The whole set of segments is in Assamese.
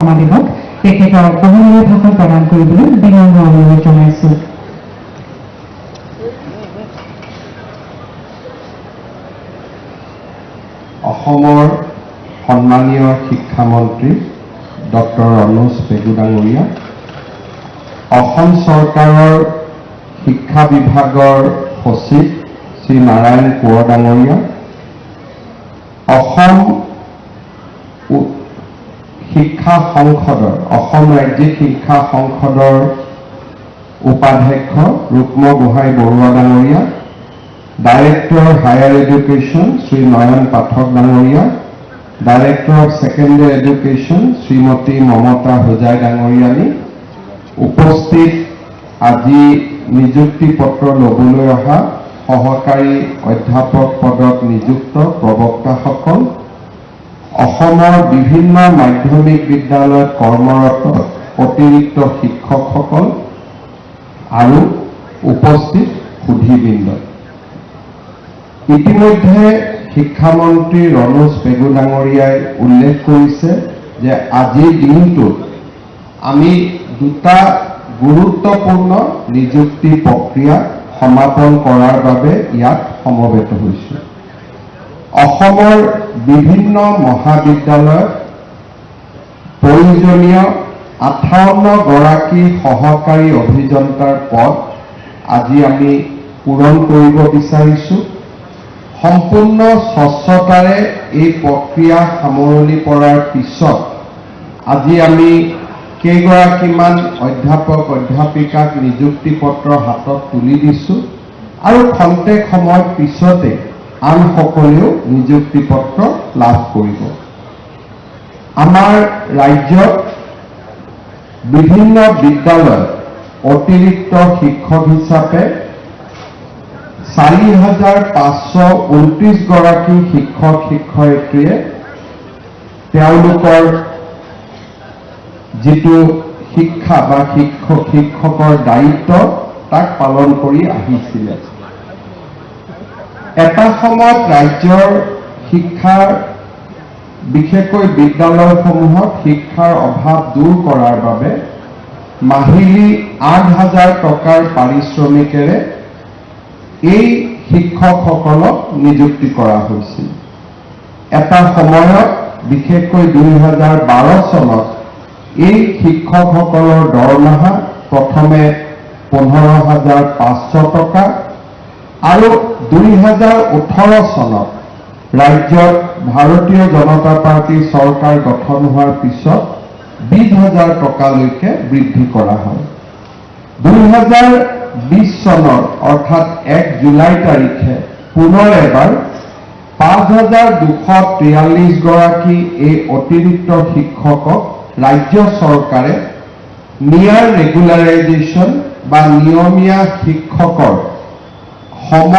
সমাবেশক তেখেতৰ অমূল্য ভাষণ প্ৰদান কৰিবলৈ বিনম্ৰ অনুৰোধ জনাইছোঁ। অসমৰ সন্মানীয় শিক্ষামন্ত্ৰী ডক্টৰ ৰণোজ পেগু ডাঙৰীয়া, অসম চৰকাৰৰ শিক্ষা বিভাগৰ সচিব শ্ৰী নাৰায়ণ কোঁৱৰ ডাঙৰীয়া, অসম শিক্ষা সংসদৰ অসম ৰাজ্যিক শিক্ষা সংসদৰ উপাধ্যক্ষ ৰুক্ম গোহাঁই বৰুৱা ডাঙৰীয়া, ডাইৰেক্টৰ হায়াৰ এডুকেশ্যন শ্ৰী নয়ন পাঠক ডাঙৰীয়া, ডাইৰেক্টৰ অফ ছেকেণ্ডেৰী এডুকেশ্যন শ্ৰীমতী মমতা হোজাই ডাঙৰীয়ানী, উপস্থিত আজি নিযুক্তি পত্ৰ ল'বলৈ অহা সহকাৰী অধ্যাপক পদত নিযুক্ত প্ৰবক্তাসকল, অসমৰ বিভিন্ন মাধ্যমিক বিদ্যালয়ত কৰ্মৰত অতিৰিক্ত শিক্ষকসকল আৰু উপস্থিত সুধীবৃন্দ। ইতিমধ্যে শিক্ষামন্ত্ৰী ৰণোজ পেগু ডাঙৰীয়াই উল্লেখ কৰিছে যে আজিৰ দিনটোত আমি দুটা গুৰুত্বপূৰ্ণ নিযুক্তি প্ৰক্ৰিয়া সমাপন কৰাৰ বাবে ইয়াত সমবেত হৈছোঁ। অসমৰ বিভিন্ন মহাবিদ্যালয়ত প্ৰয়োজনীয় 58 গৰাকী সহকাৰী অভিযন্তাৰ পদ আজি আমি পূৰণ কৰিব বিচাৰিছোঁ। সম্পূৰ্ণ স্বচ্ছতাৰে এই প্ৰক্ৰিয়া সামৰণি পৰাৰ পিছত আজি আমি কেইগৰাকীমান অধ্যাপক অধ্যাপিকাক নিযুক্তি পত্ৰ হাতত তুলি দিছোঁ আৰু খন্তেক সময়ৰ পিছতে আনসকলেও নিযুক্তি পত্ৰ লাভ কৰিব। আমাৰ ৰাজ্যত বিভিন্ন বিদ্যালয়ত অতিৰিক্ত শিক্ষক হিচাপে 4,529 গৰাকী শিক্ষক শিক্ষয়িত্ৰীয়ে তেওঁলোকৰ যিটো শিক্ষা বা শিক্ষকৰ দায়িত্ব তাক পালন কৰি আহিছিলে। এটা সময়ত ৰাজ্যৰ শিক্ষাৰ বিশেষকৈ বিদ্যালয়সমূহত শিক্ষাৰ অভাৱ দূৰ কৰাৰ বাবে মাহিলী 8,000 টকাৰ পাৰিশ্ৰমিকেৰে এই শিক্ষকসকলক নিযুক্তি কৰা হৈছিল। এটা সময়ত বিশেষকৈ 2012 চনত এই শিক্ষকসকলৰ দৰমহা প্ৰথমে 15,500 টকা আৰু 2018 চনত ৰাজ্যত ভাৰতীয় জনতা পাৰ্টীৰ চৰকাৰ গঠন হোৱাৰ পিছত 20,000 টকালৈকে বৃদ্ধি কৰা হয়। 2020 চনৰ অৰ্থাৎ 1 জুলাই তাৰিখে পুনৰ এবাৰ 5,243 গৰাকী এই অতিৰিক্ত শিক্ষকক ৰাজ্য চৰকাৰে নিয়াৰ ৰেগুলাৰাইজেশ্যন বা নিয়মীয়া শিক্ষকৰ সম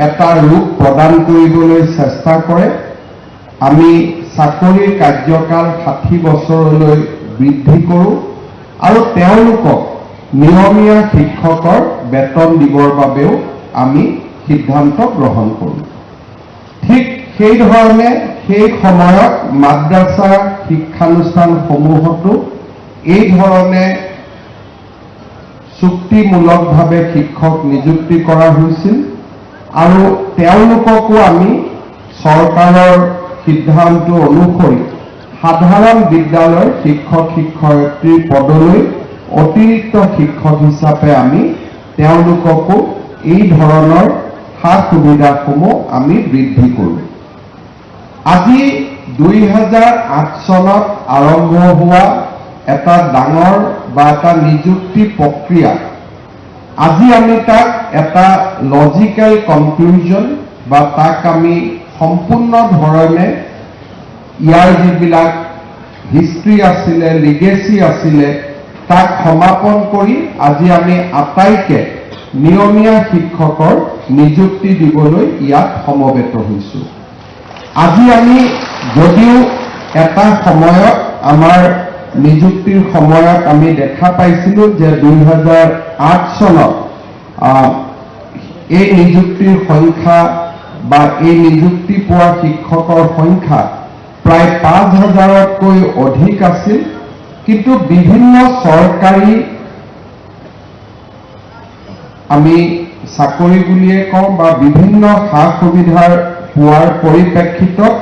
এটা ৰূপ প্ৰদান কৰিবলৈ চেষ্টা কৰে। আমি চাকৰিৰ কাৰ্যকাল 60 বছৰলৈ বৃদ্ধি কৰোঁ আৰু তেওঁলোকক নিয়মীয়া শিক্ষকৰ বেতন দিবৰ বাবেও আমি সিদ্ধান্ত গ্ৰহণ কৰোঁ। ঠিক সেইধৰণে সেই সময়ত মাদ্ৰাছা শিক্ষানুষ্ঠানসমূহতো এই ধৰণে চুক্তিমূলকভাৱে শিক্ষক নিযুক্তি কৰা হৈছিল আৰু তেওঁলোককো আমি চৰকাৰৰ সিদ্ধান্ত অনুসৰি সাধাৰণ বিদ্যালয়ৰ শিক্ষক শিক্ষয়িত্ৰীৰ পদলৈ অতিৰিক্ত শিক্ষক হিচাপে আমি তেওঁলোককো এই ধৰণৰ সা সুবিধাসমূহ আমি বৃদ্ধি কৰোঁ। আজি 2008 চনত আৰম্ভ হোৱা এটা ডাঙৰ বা এটা নিযুক্তি প্ৰক্ৰিয়া আজি আমি তাক এটা লজিকেল কনক্লুজন বা তাক আমি সম্পূৰ্ণ ধৰণে ইয়াৰ যিবিলাক হিষ্ট্ৰী আছিলে লিগেচি আছিলে তাক সমাপন কৰি আজি আমি আটাইকে নিয়মীয়া শিক্ষকৰ নিযুক্তি দিবলৈ ইয়াত সমবেত হৈছোঁ। আজি আমি যদিও এটা সময়ত আমাৰ নিযুক্তিৰ সময়ত আমি দেখা পাইছিলোঁ যে 2008 চনত এই নিযুক্তিৰ সংখ্যা বা এই নিযুক্তি পোৱা শিক্ষকৰ সংখ্যা প্ৰায় 5,000তকৈ অধিক আছিল কিন্তু বিভিন্ন চৰকাৰী আমি চাকৰি বুলিয়ে কওঁ বা বিভিন্ন সা সুবিধাৰ পোৱাৰ পৰিপ্ৰেক্ষিতত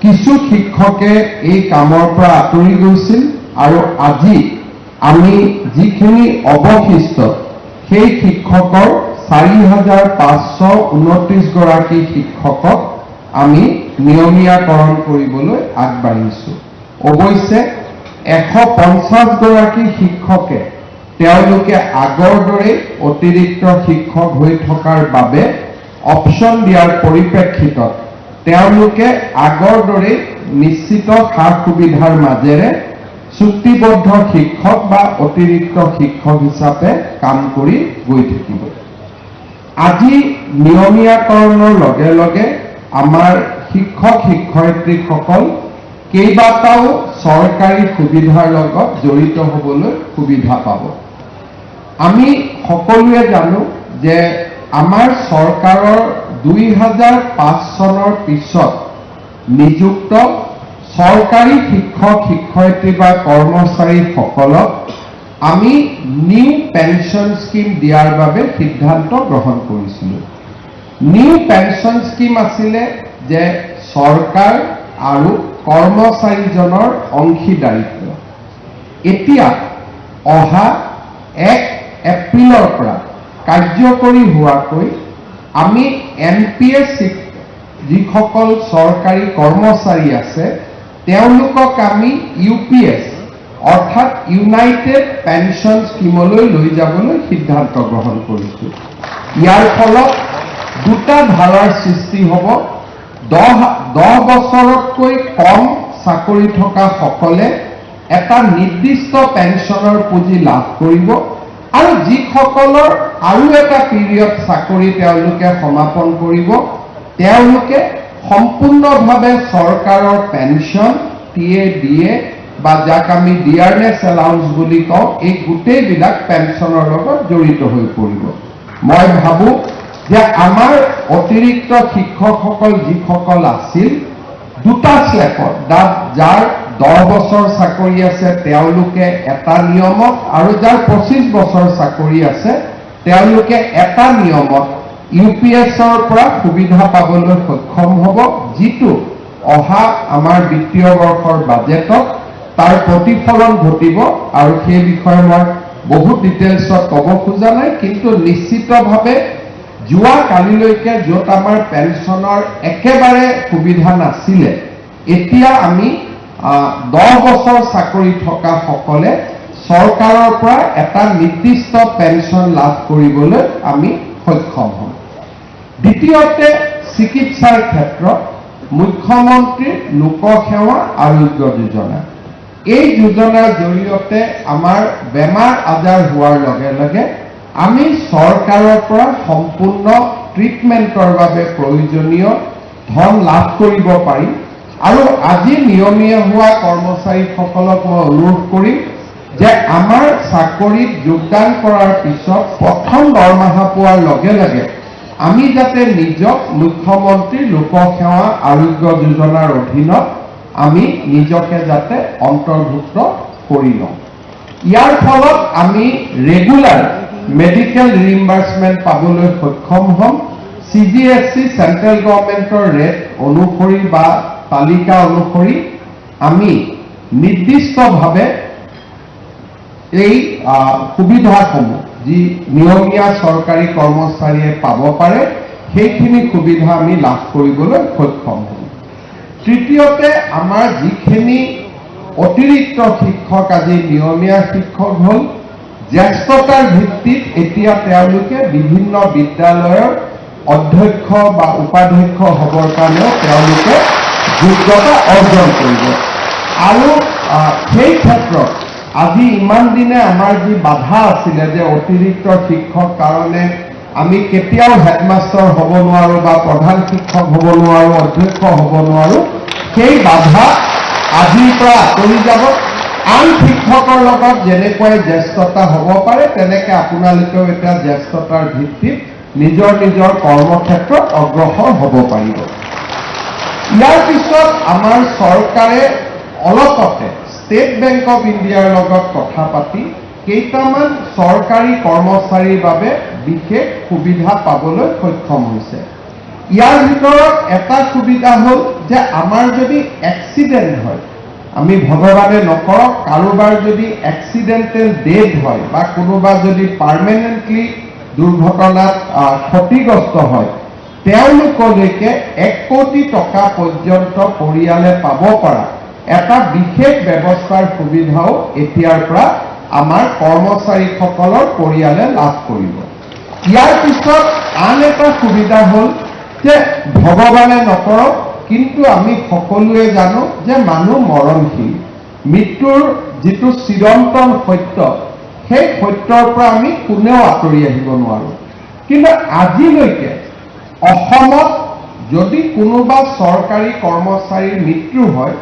কিছু শিক্ষকে এই কামৰ পৰা আঁতৰি গৈছিল আৰু আজি আমি যিখিনি অৱশিষ্ট সেই শিক্ষকৰ 4,529 গৰাকী শিক্ষকক আমি নিয়মীয়াকৰণ কৰিবলৈ আগবাঢ়িছোঁ। অৱশ্যে 150 গৰাকী শিক্ষকে তেওঁলোকে আগৰ দৰে অতিৰিক্ত শিক্ষক হৈ থকাৰ বাবে অপশ্যন দিয়াৰ পৰিপ্ৰেক্ষিতত তেওঁলোকে আগৰ দৰে নিশ্চিত সা সুবিধাৰ মাজেৰে চুক্তিবদ্ধ শিক্ষক বা অতিৰিক্ত শিক্ষক হিচাপে কাম কৰি গৈ থাকিব। আজি নিয়মীয়াকৰণৰ লগে লগে আমাৰ শিক্ষক শিক্ষয়িত্ৰীসকল কেইবাটাও চৰকাৰী সুবিধাৰ লগত জড়িত হ'বলৈ সুবিধা পাব। আমি সকলোৱে জানো যে আমাৰ চৰকাৰৰ 2005 চনৰ পিছত নিযুক্ত চৰকাৰী শিক্ষক শিক্ষয়িত্ৰী বা কৰ্মচাৰীসকলক আমি নিউ পেনশ্যন স্কিম দিয়াৰ বাবে সিদ্ধান্ত গ্ৰহণ কৰিছিলোঁ। নিউ পেনশ্যন স্কিম আছিলে যে চৰকাৰ আৰু কৰ্মচাৰীজনৰ অংশীদাৰিত্ব। এতিয়া অহা 1 এপ্ৰিলৰ পৰা কাৰ্যকৰী হোৱাকৈ আমি NPS যিসকল চৰকাৰী কৰ্মচাৰী আছে তেওঁলোকক আমি UPS অৰ্থাৎ ইউনাইটেড পেনশ্যন স্কিমলৈ লৈ যাবলৈ সিদ্ধান্ত গ্ৰহণ কৰিছোঁ। ইয়াৰ ফলত দুটা ধাৰাৰ সৃষ্টি হ'ব। 10 বছৰতকৈ কম চাকৰি থকা সকলে এটা নিৰ্দিষ্ট পেনশ্যনৰ পুঁজি লাভ কৰিব আৰু যিসকলৰ আৰু এটা পিৰিয়ড চাকৰি তেওঁলোকে সমাপন কৰিব তেওঁলোকে সম্পূৰ্ণভাৱে চৰকাৰৰ পেনশ্যন TADA বা যাক আমি ডিয়াৰনেছ এলাউন্স বুলি কওঁ এই গোটেইবিলাক পেনশ্যনৰ লগত জড়িত হৈ পৰিব। মই ভাবোঁ যে আমাৰ অতিৰিক্ত শিক্ষকসকল যিসকল আছিল দুটা স্লেপত যাৰ 10 বছৰ চাকৰি আছে তেওঁলোকে এটা নিয়মত আৰু যাৰ 25 বছৰ চাকৰি আছে তেওঁলোকে এটা নিয়মত UPSৰ পৰা সুবিধা পাবলৈ সক্ষম হ'ব, যিটো অহা আমাৰ বিত্তীয় বৰ্ষৰ বাজেটত তাৰ প্ৰতিফলন ঘটিব। আৰু সেই বিষয়ে মই বহুত ডিটেইলছত ক'ব খোজা নাই, কিন্তু নিশ্চিতভাৱে যোৱা কালিলৈকে য'ত আমাৰ পেনশ্যনৰ একেবাৰে সুবিধা নাছিলে এতিয়া আমি 10 বছৰ চাকৰি থকা সকলে চৰকাৰৰ পৰা এটা নিৰ্দিষ্ট পেনশ্যন লাভ কৰিবলৈ আমি সক্ষম হ'ম। দ্বিতীয়তে চিকিৎসাৰ ক্ষেত্ৰত মুখ্যমন্ত্ৰীৰ লোকসেৱা আৰোগ্য যোজনা। এই যোজনাৰ জৰিয়তে আমাৰ বেমাৰ আজাৰ হোৱাৰ লগে লগে আমি চৰকাৰৰ পৰা সম্পূৰ্ণ ট্ৰিটমেণ্টৰ বাবে প্ৰয়োজনীয় ধন লাভ কৰিব পাৰিম। আৰু আজি নিয়মীয়া হোৱা কৰ্মচাৰীসকলক মই অনুৰোধ কৰিম যে আমাৰ চাকৰিত যোগদান কৰাৰ পিছত প্ৰথম দৰমহা পোৱাৰ লগে লগে আমি যাতে নিজক মুখ্যমন্ত্ৰীৰ লোকসেৱা আৰোগ্য যোজনাৰ অধীনত আমি নিজকে যাতে অন্তৰ্ভুক্ত কৰি লওঁ। ইয়াৰ ফলত আমি ৰেগুলাৰ মেডিকেল ৰিইম্বাৰ্সমেণ্ট পাবলৈ সক্ষম হ'ম। CGHC চেন্ট্ৰেল গভৰ্ণমেণ্টৰ ৰেট অনুসৰি বা তালিকা অনুসৰি আমি নিৰ্দিষ্টভাৱে এই সুবিধাসমূহ যি নিয়মীয়া চৰকাৰী কৰ্মচাৰীয়ে পাব পাৰে সেইখিনি সুবিধা আমি লাভ কৰিবলৈ সক্ষম হ'ম। তৃতীয়তে আমাৰ যিখিনি অতিৰিক্ত শিক্ষক আজি নিয়মীয়া শিক্ষক হ'ল জ্যেষ্ঠতাৰ ভিত্তিত এতিয়া তেওঁলোকে বিভিন্ন বিদ্যালয়ৰ অধ্যক্ষ বা উপাধ্যক্ষ হ'বৰ কাৰণেও তেওঁলোকে যোগ্যতা অৰ্জন কৰিব। আৰু সেই ক্ষেত্ৰত আজি ইমান দিনে আমাৰ যি বাধা আছিলে যে অতিৰিক্ত শিক্ষক কাৰণে আমি কেতিয়াও হেডমাষ্টাৰ হ'ব নোৱাৰোঁ বা প্ৰধান শিক্ষক হ'ব নোৱাৰোঁ, অধ্যক্ষ হ'ব নোৱাৰোঁ, সেই বাধা আজিৰ পৰা আঁতৰি যাব। আন শিক্ষকৰ লগত যেনেকৈ জ্যেষ্ঠতা হ'ব পাৰে তেনেকৈ আপোনালোকেও এতিয়া জ্যেষ্ঠতাৰ ভিত্তিত নিজৰ নিজৰ কৰ্মক্ষেত্ৰত অগ্ৰসৰ হ'ব পাৰিব। ইয়াৰ পিছত আমাৰ চৰকাৰে অলপতে ষ্টেট বেংক অফ ইণ্ডিয়াৰ লগত কথা পাতি কেইটামান চৰকাৰী কৰ্মচাৰীৰ বাবে বিশেষ সুবিধা পাবলৈ সক্ষম হৈছে। ইয়াৰ ভিতৰত এটা সুবিধা হ'ল যে আমাৰ যদি এক্সিডেণ্ট হয়, আমি ভগৱানে নকৰক কাৰোবাৰ যদি এক্সিডেণ্টেল ডেথ হয় বা কোনোবা যদি পাৰ্মানেণ্টলি দুৰ্ঘটনাত ক্ষতিগ্ৰস্ত হয়, তেওঁলোকলৈকে 1 কোটি টকা পৰ্যন্ত পৰিয়ালে পাব পৰা এটা বিশেষ ব্যৱস্থাৰ সুবিধাও এতিয়াৰ পৰা আমাৰ কৰ্মচাৰীসকলৰ পৰিয়ালে লাভ কৰিব। ইয়াৰ পিছত আন এটা সুবিধা হ'ল যে ভগৱানে নকৰক কিন্তু আমি সকলোৱে জানো যে মানুহ মৰণশীল, মৃত্যুৰ যিটো চিৰন্তন সত্য সেই সত্যৰ পৰা আমি কোনেও আঁতৰি আহিব নোৱাৰোঁ। কিন্তু আজিলৈকে অসমত যদি কোনোবা চৰকাৰী কৰ্মচাৰীৰ মৃত্যু হয়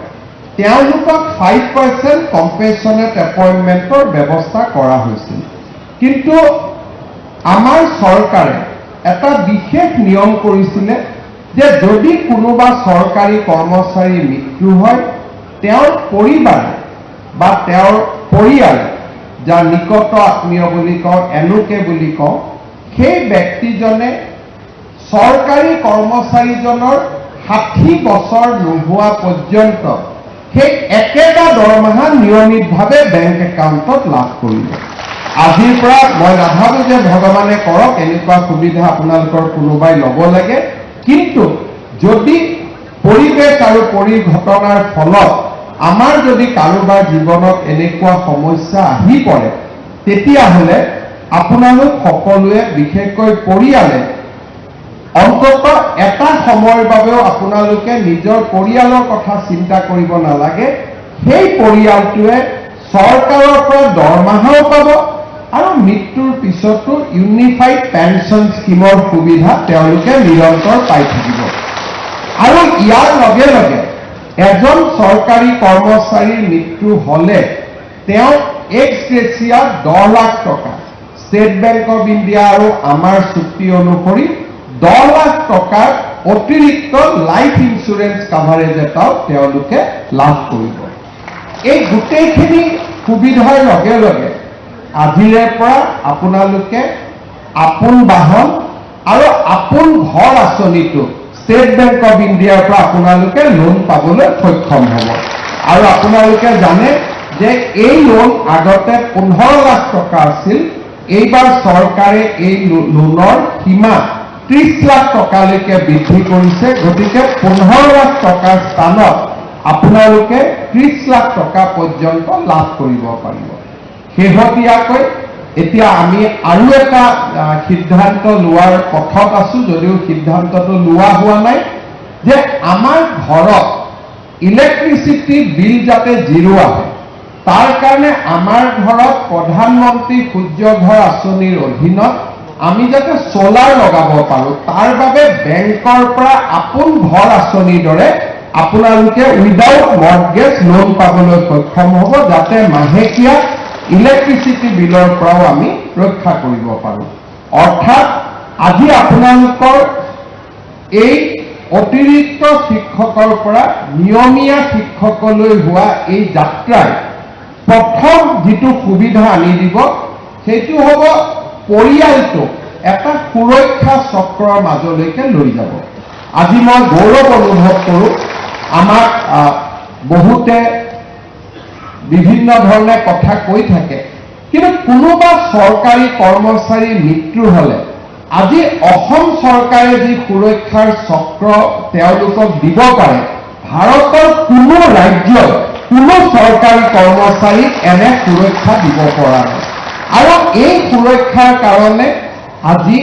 তেওঁলোকক 5% কম্পেনচনেট এপইণ্টমেণ্টৰ ব্যৱস্থা কৰা হৈছিল। কিন্তু আমাৰ চৰকাৰে এটা বিশেষ নিয়ম কৰিছিলে যে যদি কোনোবা চৰকাৰী কৰ্মচাৰীৰ মৃত্যু হয় তেওঁৰ পৰিবাৰ বা তেওঁৰ পৰিয়াল, যাৰ নিকট আত্মীয় বুলি কওঁ, এলোকে বুলি কওঁ, সেই ব্যক্তিজনে চৰকাৰী কৰ্মচাৰীজনৰ 60 বছৰ নোহোৱা পৰ্যন্ত সেই একেটা দৰমহা নিয়মিতভাৱে বেংক একাউণ্টত লাভ কৰিব। আজিৰ পৰা মই নাভাবোঁ যে ভগৱানে কৰক এনেকুৱা সুবিধা আপোনালোকৰ কোনোবাই ল'ব লাগে, কিন্তু যদি পৰিৱেশ আৰু পৰিঘটনাৰ ফলত আমাৰ যদি কাৰোবাৰ জীৱনত এনেকুৱা সমস্যা আহি পৰে তেতিয়াহ'লে আপোনালোক সকলোৱে বিশেষকৈ পৰিয়ালে অন্তত এটা সময়ৰ বাবেও আপোনালোকে নিজৰ পৰিয়ালৰ কথা চিন্তা কৰিব নালাগে। সেই পৰিয়ালটোৱে চৰকাৰৰ পৰা দৰমহাও পাব আৰু মৃত্যুৰ পিছতো ইউনিফাইড পেঞ্চন স্কিমৰ সুবিধা তেওঁলোকে নিৰন্তৰ পাই থাকিব। আৰু ইয়াৰ লগে লগে এজন চৰকাৰী কৰ্মচাৰীৰ মৃত্যু হ'লে তেওঁ এক্স গ্ৰেচিয়া 10 লাখ টকা, ষ্টেট বেংক অফ ইণ্ডিয়া আৰু আমাৰ চুক্তি অনুসৰি 10 লাখ টকাৰ অতিৰিক্ত লাইফ ইঞ্চুৰেঞ্চ কাভাৰেজ এটাও তেওঁলোকে লাভ কৰিব। এই গোটেইখিনি সুবিধাৰ লগে লগে আজিৰে পৰা আপোনালোকে আপোন বাহন আৰু আপোন ঘৰ আঁচনিটো ষ্টেট বেংক অফ ইণ্ডিয়াৰ পৰা আপোনালোকে লোন পাবলৈ সক্ষম হ'ব। আৰু আপোনালোকে জানে যে এই লোন আগতে 15 লাখ টকা আছিল, এইবাৰ চৰকাৰে এই লোনৰ সীমা 30 লাখ টকালৈকে বৃদ্ধি কৰিছে। গতিকে 15 লাখ টকাৰ স্থানত আপোনালোকে 30 লাখ টকা পৰ্যন্ত লাভ কৰিব পাৰিব। শেহতীয়াকৈ এতিয়া আমি আৰু এটা সিদ্ধান্ত লোৱাৰ পথত আছোঁ, যদিও সিদ্ধান্তটো লোৱা হোৱা নাই, যে আমাৰ ঘৰত ইলেক্ট্ৰিচিটি বিল যাতে জিৰ' আহে তাৰ কাৰণে আমাৰ ঘৰত প্ৰধানমন্ত্ৰী সূৰ্য ঘৰ আঁচনিৰ অধীনত আমি যাতে সোলাৰ লগাব পাৰোঁ তাৰ বাবে বেংকৰ পৰা আপোন ঘৰ আঁচনিৰ দৰে আপোনালোকে উইদাউট মৰ্টগেজ লোন পাবলৈ সক্ষম হ'ব, যাতে মাহেকীয়া ইলেক্ট্ৰিচিটি বিলৰ পৰাও আমি ৰক্ষা কৰিব পাৰোঁ। অৰ্থাৎ আজি আপোনালোকৰ এই অতিৰিক্ত শিক্ষকৰ পৰা নিয়মীয়া শিক্ষকলৈ হোৱা এই যাত্ৰাই প্ৰথম যিটো সুবিধা আনি দিব সেইটো হ'ব পৰিয়ালটোক এটা সুৰক্ষা চক্ৰৰ মাজলৈকে লৈ যাব। আজি মই গৌৰৱ অনুভৱ কৰোঁ, আমাক বহুতে বিভিন্ন ধৰণে কথা কৈ থাকে, কিন্তু কোনোবা চৰকাৰী কৰ্মচাৰীৰ মৃত্যু হ'লে আজি অসম চৰকাৰে যি সুৰক্ষাৰ চক্ৰ তেওঁলোকক দিব পাৰে, ভাৰতৰ কোনো ৰাজ্যই কোনো চৰকাৰী কৰ্মচাৰীক এনে সুৰক্ষা দিব পৰা নাই। আৰু এই সুৰক্ষাৰ কাৰণে আজি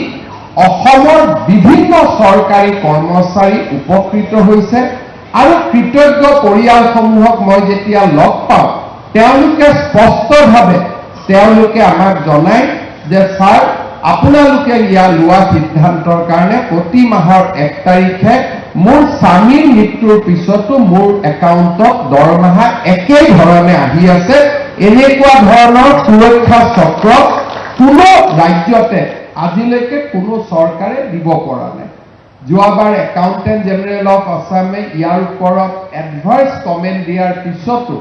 অসমৰ বিভিন্ন চৰকাৰী কৰ্মচাৰী উপকৃত হৈছে। আৰু কৃতজ্ঞ পৰিয়ালসমূহক মই যেতিয়া লগ পাওঁ তেওঁলোকে স্পষ্টভাৱে তেওঁলোকে আমাক জনায় যে ছাৰ আপোনালোকে লোৱা সিদ্ধান্তৰ কাৰণে প্ৰতি মাহৰ 1 তাৰিখে মোৰ স্বামীৰ মৃত্যুৰ পিছতো মোৰ একাউণ্টত দৰমহা একেই ধৰণে আহি আছে। এনেকুৱা ধৰণৰ সুৰক্ষা চক্ৰ কোনো ৰাজ্যতে আজিলৈকে কোনো চৰকাৰে দিব পৰা নাই। যোৱাবাৰ একাউণ্টেণ্ট জেনেৰেল অফ আছামে ইয়াৰ ওপৰত এডভাইচ কমেণ্ট দিয়াৰ পিছতো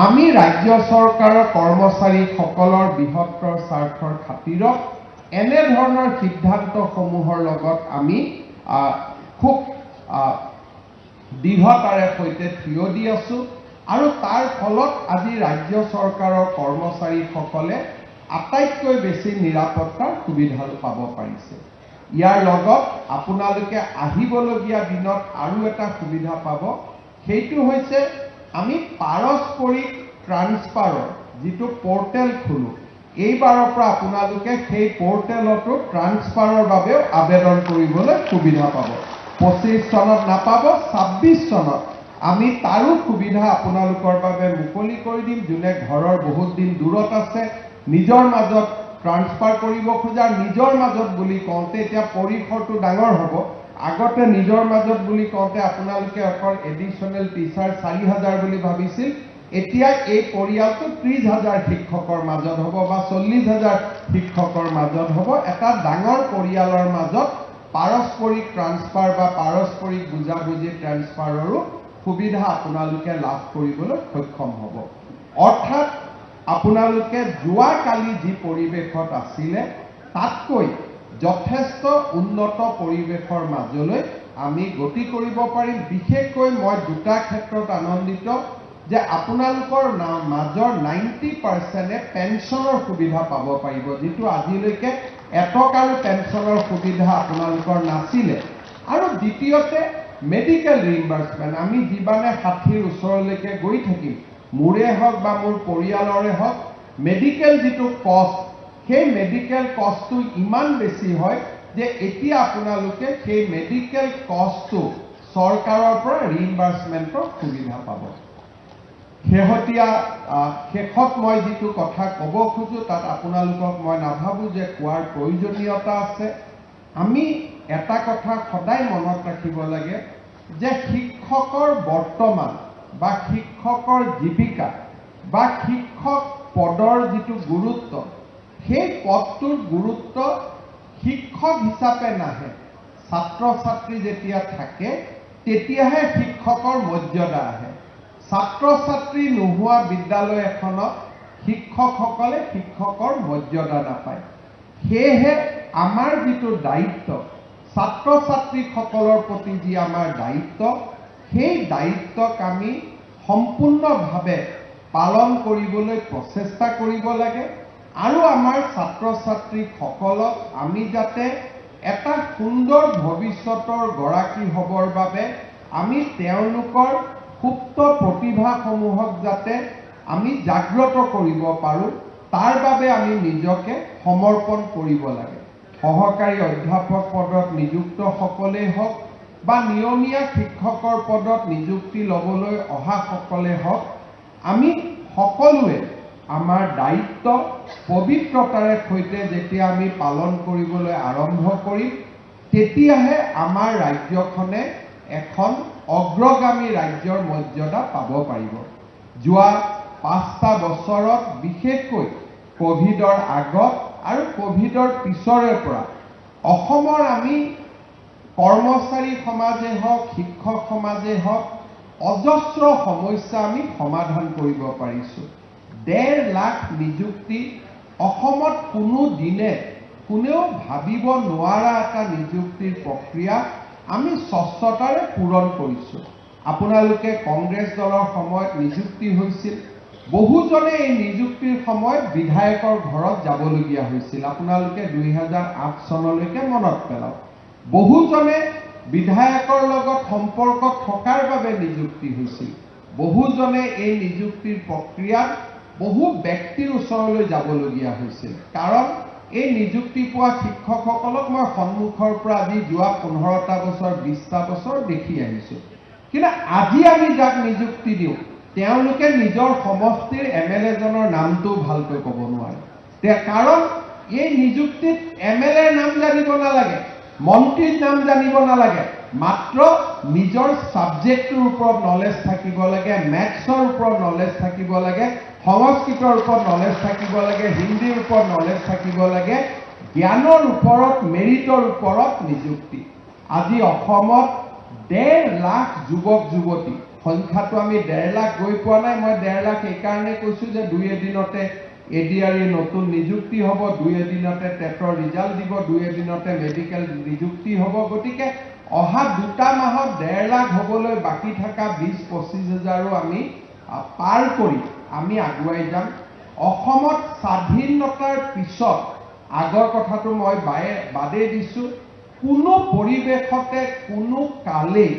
আমি ৰাজ্য চৰকাৰৰ কৰ্মচাৰীসকলৰ বৃহত্তৰ স্বাৰ্থৰ খাতিৰত এনেধৰণৰ সিদ্ধান্তসমূহৰ লগত আমি খুব দৃঢ়তাৰে সৈতে থিয় দি আছো আৰু তাৰ ফলত আজি ৰাজ্য চৰকাৰৰ কৰ্মচাৰীসকলে আটাইতকৈ বেছি নিৰাপত্তাৰ সুবিধা পাব পাৰিছে। ইয়াৰ লগত আপোনালোকে আহিবলগীয়া দিনত আৰু এটা সুবিধা পাব, সেইটো হৈছে আমি পাৰস্পৰিক ট্ৰান্সফাৰৰ যিটো পৰ্টেল খোলো, এইবাৰৰ পৰা আপোনালোকে সেই পৰ্টেলতো ট্ৰান্সফাৰৰ বাবেও আবেদন কৰিবলৈ সুবিধা পাব। 25 চনত নাপাব, 26 চনত আমি তাৰো সুবিধা আপোনালোকৰ বাবে মুকলি কৰি দিম। যোনে ঘৰৰ বহুত দিন দূৰত আছে, নিজৰ মাজত ট্ৰান্সফাৰ কৰিব খোজা, নিজৰ মাজত বুলি কওঁতে এতিয়া পৰিসৰটো ডাঙৰ হ'ব। আগতে নিজৰ মাজত বুলি কওঁতে আপোনালোকে অকল এডিশ্যনেল টিচাৰ 4,000 বুলি ভাবিছিল, এতিয়া এই পৰিয়ালটো 30,000 শিক্ষকৰ মাজত হ'ব বা 40,000 শিক্ষকৰ মাজত হ'ব। এটা ডাঙৰ পৰিয়ালৰ মাজত পাৰস্পৰিক ট্ৰান্সফাৰ বা পাৰস্পৰিক বুজাবুজি ট্ৰান্সফাৰৰো সুবিধা আপোনালোকে লাভ কৰিবলৈ সক্ষম হ'ব। অৰ্থাৎ আপোনালোকে যোৱাকালি যি পৰিৱেশত আছিলে তাতকৈ যথেষ্ট উন্নত পৰিৱেশৰ মাজলৈ আমি গতি কৰিব পাৰিম। বিশেষকৈ মই দুটা ক্ষেত্ৰত আনন্দিত যে আপোনালোকৰ মাজৰ 90%এ পেঞ্চনৰ সুবিধা পাব পাৰিব, যিটো আজিলৈকে এটকাৰো পেঞ্চনৰ সুবিধা আপোনালোকৰ নাছিলে। আৰু দ্বিতীয়তে মেডিকেল ৰিইম্বাৰ্চমেণ্ট, আমি যিমানে 60ৰ ওচৰলৈকে গৈ থাকিম, মোৰে হওক বা মোৰ পৰিয়ালৰে হওক, মেডিকেল যিটো কষ্ট, সেই মেডিকেল কষ্টটো ইমান বেছি হয় যে এতিয়া আপোনালোকে সেই মেডিকেল কষ্টটো চৰকাৰৰ পৰা ৰিইম্বাৰ্চমেণ্টৰ সুবিধা পাব। শেষত মই যিটো কথা ক'ব খোজো তাত আপোনালোকক মই নাভাবোঁ যে কোৱাৰ প্ৰয়োজনীয়তা আছে। আমি এটা কথা সদায় মনত ৰাখিব লাগে যে শিক্ষকৰ বৰ্তমান বা শিক্ষকৰ জীৱিকা বা শিক্ষক পদৰ যিটো গুৰুত্ব, সেই পদটোৰ গুৰুত্ব শিক্ষক হিচাপে নাহে। ছাত্ৰ ছাত্ৰী যেতিয়া থাকে তেতিয়াহে শিক্ষকৰ মৰ্যাদা আহে। ছাত্ৰ ছাত্ৰী নোহোৱা বিদ্যালয় এখনত শিক্ষকসকলে শিক্ষকৰ মৰ্যাদা নাপায়। সেয়েহে আমাৰ যিটো দায়িত্ব, ছাত্ৰ ছাত্ৰীসকলৰ প্ৰতি যি আমাৰ দায়িত্ব, সেই দায়িত্বক আমি সম্পূৰ্ণভাৱে পালন কৰিবলৈ প্ৰচেষ্টা কৰিব লাগে। আৰু আমাৰ ছাত্ৰ ছাত্ৰীসকলক আমি যাতে এটা সুন্দৰ ভৱিষ্যতৰ গৰাকী হ'বৰ বাবে আমি তেওঁলোকৰ সুপ্ত প্ৰতিভাসমূহক যাতে আমি জাগ্ৰত কৰিব পাৰোঁ, তাৰ বাবে আমি নিজকে সমৰ্পণ কৰিব লাগে। সহকাৰী অধ্যাপক পদত নিযুক্তসকলেই হওক বা নিয়মীয়া শিক্ষকৰ পদত নিযুক্তি ল'বলৈ অহাসকলে হওক, আমি সকলোৱে আমাৰ দায়িত্ব পবিত্ৰতাৰে সৈতে যেতিয়া আমি পালন কৰিবলৈ আৰম্ভ কৰিম, তেতিয়াহে আমাৰ ৰাজ্যখনে এখন অগ্ৰগামী ৰাজ্যৰ মৰ্যাদা পাব পাৰিব। যোৱা 5টা বছৰত বিশেষকৈ কোভিডৰ আগত আৰু কোভিডৰ পিছৰে পৰা অসমৰ আমি কৰ্মচাৰী সমাজে হওক, শিক্ষক সমাজে হওক, অজস্ৰ সমস্যা আমি সমাধান কৰিব পাৰিছোঁ। 1.5 লাখ নিযুক্তি অসমত কোনো দিনে কোনেও ভাবিব নোৱাৰা এটা নিযুক্তিৰ প্ৰক্ৰিয়া আমি স্বচ্ছতাৰে পূৰণ কৰিছোঁ। আপোনালোকে কংগ্ৰেছ দলৰ সময়ত নিযুক্তি হৈছিল, বহুজনে এই নিযুক্তিৰ সময়ত বিধায়কৰ ঘৰত যাবলগীয়া হৈছিল। আপোনালোকে 2008 চনলৈকে মনত পেলাওক। বহুজনে বিধায়কৰ লগত সম্পৰ্ক থকাৰ বাবে নিযুক্তি হৈছিল। বহুজনে এই নিযুক্তিৰ প্ৰক্ৰিয়াত বহু ব্যক্তিৰ ওচৰলৈ যাবলগীয়া হৈছিল। কাৰণ এই নিযুক্তি পোৱা শিক্ষকসকলক মই সন্মুখৰ পৰা আজি যোৱা 15টা বছৰ 20টা বছৰ দেখি আহিছোঁ। কিন্তু আজি আমি যাক নিযুক্তি দিওঁ, তেওঁলোকে নিজৰ সমষ্টিৰ MLA জনৰ নামটোও ভালকৈ ক'ব নোৱাৰে। কাৰণ এই নিযুক্তিত MLA ৰ নাম জানিব নালাগে, মন্ত্ৰীৰ নাম জানিব নালাগে, মাত্ৰ নিজৰ ছাবজেক্টটোৰ ওপৰত নলেজ থাকিব লাগে, মেথছৰ ওপৰত নলেজ থাকিব লাগে, সংস্কৃতৰ ওপৰত নলেজ থাকিব লাগে, হিন্দীৰ ওপৰত নলেজ থাকিব লাগে। জ্ঞানৰ ওপৰত, মেৰিটৰ ওপৰত নিযুক্তি। আজি অসমত 1.5 লাখ যুৱক যুৱতী সংখ্যাটো আমি 1.5 লাখ গৈ পোৱা নাই। মই 1.5 লাখ এইকাৰণে কৈছোঁ যে 2 এদিনতে এডিআৰই নতুন নিযুক্তি হ'ব, 2 এদিনতে টেটৰ ৰিজাল্ট দিব, 2 এদিনতে মেডিকেল নিযুক্তি হ'ব। গতিকে অহা 2টা মাহত 1.5 লাখ হ'বলৈ বাকী থকা 20-25 হাজাৰো আমি পাৰ কৰি আমি আগুৱাই যাম। অসমত স্বাধীনতাৰ পিছত আগৰ কথাটো মই বাদেই দিছোঁ, কোনো পৰিৱেশতে কোনো কালেই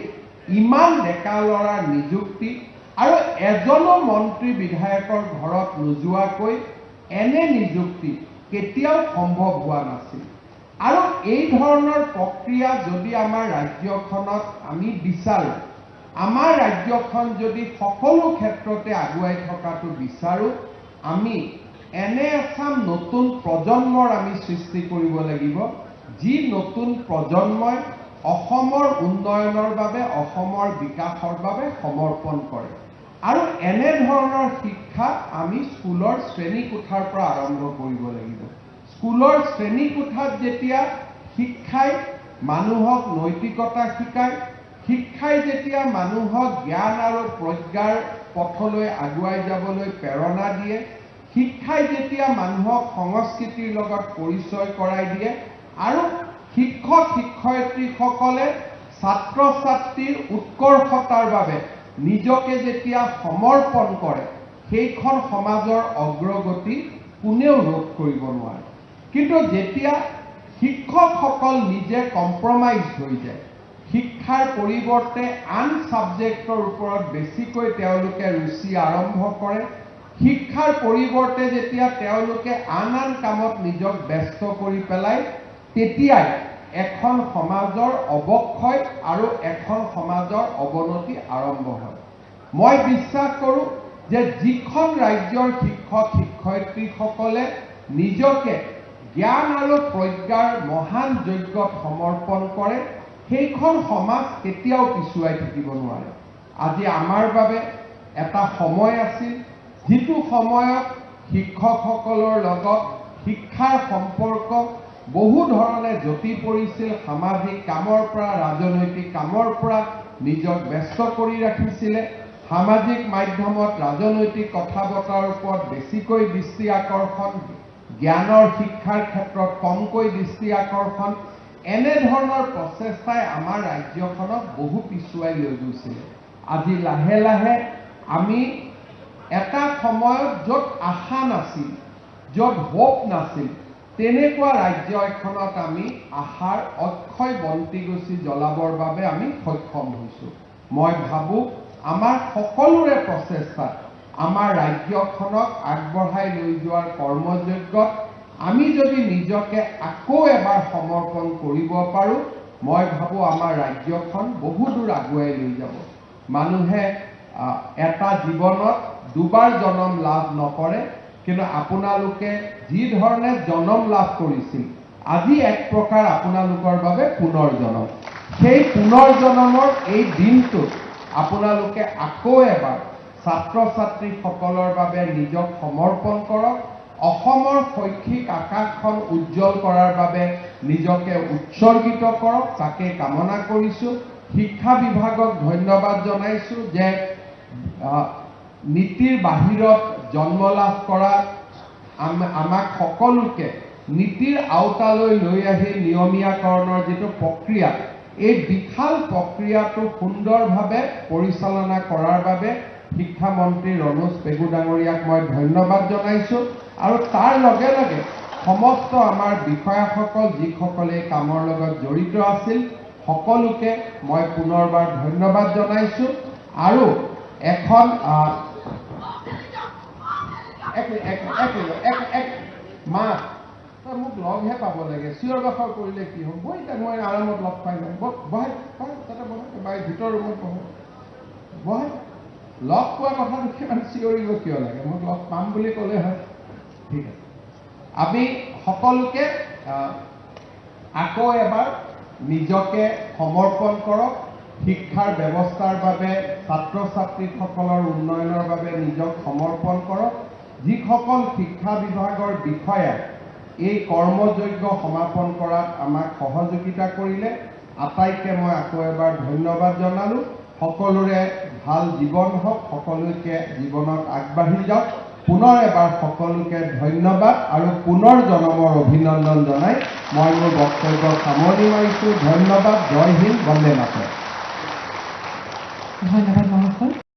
ইমান ডেকা ল'ৰাৰ নিযুক্তি আৰু এজনো মন্ত্ৰী বিধায়কৰ ঘৰত নোযোৱাকৈ এনে নিযুক্তি কেতিয়াও সম্ভৱ হোৱা নাছিল। আৰু এই ধৰণৰ প্ৰক্ৰিয়া যদি আমাৰ ৰাজ্যখনত আমি বিচাৰোঁ, আমাৰ ৰাজ্যখন যদি সকলো ক্ষেত্ৰতে আগুৱাই থকাটো বিচাৰোঁ, আমি এনে এচাম নতুন প্ৰজন্মৰ আমি সৃষ্টি কৰিব লাগিব, যি নতুন প্ৰজন্মই অসমৰ উন্নয়নৰ বাবে, অসমৰ বিকাশৰ বাবে সমৰ্পণ কৰে। আৰু এনে ধৰণৰ শিক্ষা আমি স্কুলৰ শ্ৰেণীকোঠাৰ পৰা আৰম্ভ কৰিব লাগিব। স্কুলৰ শ্ৰেণীকোঠাত যেতিয়া শিক্ষাই মানুহক নৈতিকতা শিকায়, শিক্ষাই যেতিয়া মানুহক জ্ঞান আৰু প্ৰজ্ঞাৰ পথলৈ আগুৱাই যাবলৈ প্ৰেৰণা দিয়ে, শিক্ষাই যেতিয়া মানুহক সংস্কৃতিৰ লগত পৰিচয় কৰাই দিয়ে আৰু শিক্ষক শিক্ষয়িত্ৰীসকলে ছাত্ৰ ছাত্ৰীৰ উৎকৰ্ষতাৰ বাবে নিজকে যেতিয়া সমৰ্পণ কৰে, সেইখন সমাজৰ অগ্ৰগতি কোনেও ৰোধ কৰিব নোৱাৰে। কিন্তু যেতিয়া শিক্ষকসকল নিজে কম্প্ৰমাইজ হৈ যায়, শিক্ষাৰ পৰিৱৰ্তে আন ছাবজেক্টৰ ওপৰত বেছিকৈ তেওঁলোকে ৰুচি আৰম্ভ কৰে, শিক্ষাৰ পৰিৱৰ্তে যেতিয়া তেওঁলোকে আন কামত নিজক ব্যস্ত কৰি পেলায়, তেতিয়াই এখন সমাজৰ অৱক্ষয় আৰু এখন সমাজৰ অৱনতি আৰম্ভ হয়। মই বিশ্বাস কৰোঁ যে যিখন ৰাজ্যৰ শিক্ষক শিক্ষয়িত্ৰীসকলে নিজকে জ্ঞান আৰু প্ৰজ্ঞাৰ মহান যজ্ঞত সমৰ্পণ কৰে, সেইখন সমাজ কেতিয়াও পিছুৱাই থাকিব নোৱাৰে। আজি আমাৰ বাবে এটা সময় আছিল, যিটো সময়ত শিক্ষকসকলৰ লগত শিক্ষাৰ সম্পৰ্ক বহু ধৰণে জটি পৰিছিল। সামাজিক কামৰ পৰা, ৰাজনৈতিক কামৰ পৰা নিজক ব্যস্ত কৰি ৰাখিছিলে। সামাজিক মাধ্যমত ৰাজনৈতিক কথা বতৰাৰ ওপৰত বেছিকৈ দৃষ্টি আকৰ্ষণ, জ্ঞানৰ শিক্ষাৰ ক্ষেত্ৰত কমকৈ দৃষ্টি আকৰ্ষণ, এনেধৰণৰ প্ৰচেষ্টাই আমাৰ ৰাজ্যখনক বহু পিছুৱাই লৈ গৈছিল। আজি লাহে লাহে আমি এটা সময়ত য'ত আশা নাছিল, য'ত হোপ নাছিল, তেনেকুৱা ৰাজ্য এখনত আমি আশাৰ অক্ষয় বন্তিগছি জ্বলাবৰ বাবে আমি সক্ষম হৈছোঁ। মই ভাবোঁ আমাৰ সকলোৰে প্ৰচেষ্টাত আমাৰ ৰাজ্যখনক আগবঢ়াই লৈ যোৱাৰ কৰ্মযজ্ঞত আমি যদি নিজকে আকৌ এবাৰ সমৰ্পণ কৰিব পাৰোঁ, মই ভাবোঁ আমাৰ ৰাজ্যখন বহু দূৰ আগুৱাই লৈ যাব। মানুহে এটা জীৱনত দুবাৰ জন্ম লাভ নকৰে, কিন্তু আপোনালোকে যি ধৰণে জন্ম লাভ কৰিছিল, আজি এক প্ৰকাৰ আপোনালোকৰ বাবে পুনৰ জন্ম। সেই পুনৰ জন্মৰ এই দিনটোত আপোনালোকে আকৌ এবাৰ ছাত্ৰ ছাত্ৰীসকলৰ বাবে নিজক সমৰ্পণ কৰক, অসমৰ শৈক্ষিক আকাশখন উজ্জ্বল কৰাৰ বাবে নিজকে উৎসৰ্গিত কৰক, তাকে কামনা কৰিছোঁ। শিক্ষা বিভাগক ধন্যবাদ জনাইছোঁ যে নীতিৰ বাহিৰত জন্ম লাভ কৰা আমাক সকলোকে নীতিৰ আওতালৈ লৈ আহি নিয়মীয়াকৰণৰ যিটো প্ৰক্ৰিয়া, এই বিশাল প্ৰক্ৰিয়াটো সুন্দৰভাৱে পৰিচালনা কৰাৰ বাবে শিক্ষামন্ত্ৰী ৰণোজ পেগু ডাঙৰীয়াক মই ধন্যবাদ জনাইছোঁ। আৰু তাৰ লগে লগে সমস্ত আমাৰ বিষয়াসকল, যিসকলে এই কামৰ লগত জড়িত আছিল, সকলোকে মই পুনৰবাৰ ধন্যবাদ জনাইছোঁ। আৰু এখন মা তই মোক লগহে পাব লাগে, চিঞৰ বাখৰ কৰিলে কি হ'ব? বৈ এতিয়া মই আৰামত লগ পাই লওঁ, বহাই তাতে বহাই ভিতৰ ৰুমত বহাই লগ পোৱা কথাটো কিমান চিঞৰিব কিয় লাগে? মোক লগ পাম বুলি ক'লে হয়। ঠিক আছে, আমি সকলোকে আকৌ এবাৰ নিজকে সমৰ্পণ কৰক, শিক্ষাৰ ব্যৱস্থাৰ বাবে, ছাত্ৰ ছাত্ৰীসকলৰ উন্নয়নৰ বাবে নিজক সমৰ্পণ কৰক। যিসকল শিক্ষা বিভাগৰ বিষয়াই এই কৰ্মযজ্ঞ সমাপন কৰাত আমাক সহযোগিতা কৰিলে, আটাইকে মই আকৌ এবাৰ ধন্যবাদ জনালোঁ। সকলোৰে ভাল জীৱন হওক, সকলোকে জীৱনত আগবাঢ়ি যাওক। পুনৰ এবাৰ সকলোকে ধন্যবাদ আৰু পুনৰ জনমৰ অভিনন্দন জনাই মই মোৰ বক্তব্য সামৰণি মাৰিছোঁ। ধন্যবাদ। জয় হিন্দ, বন্দে মাতৰম। ধন্যবাদ।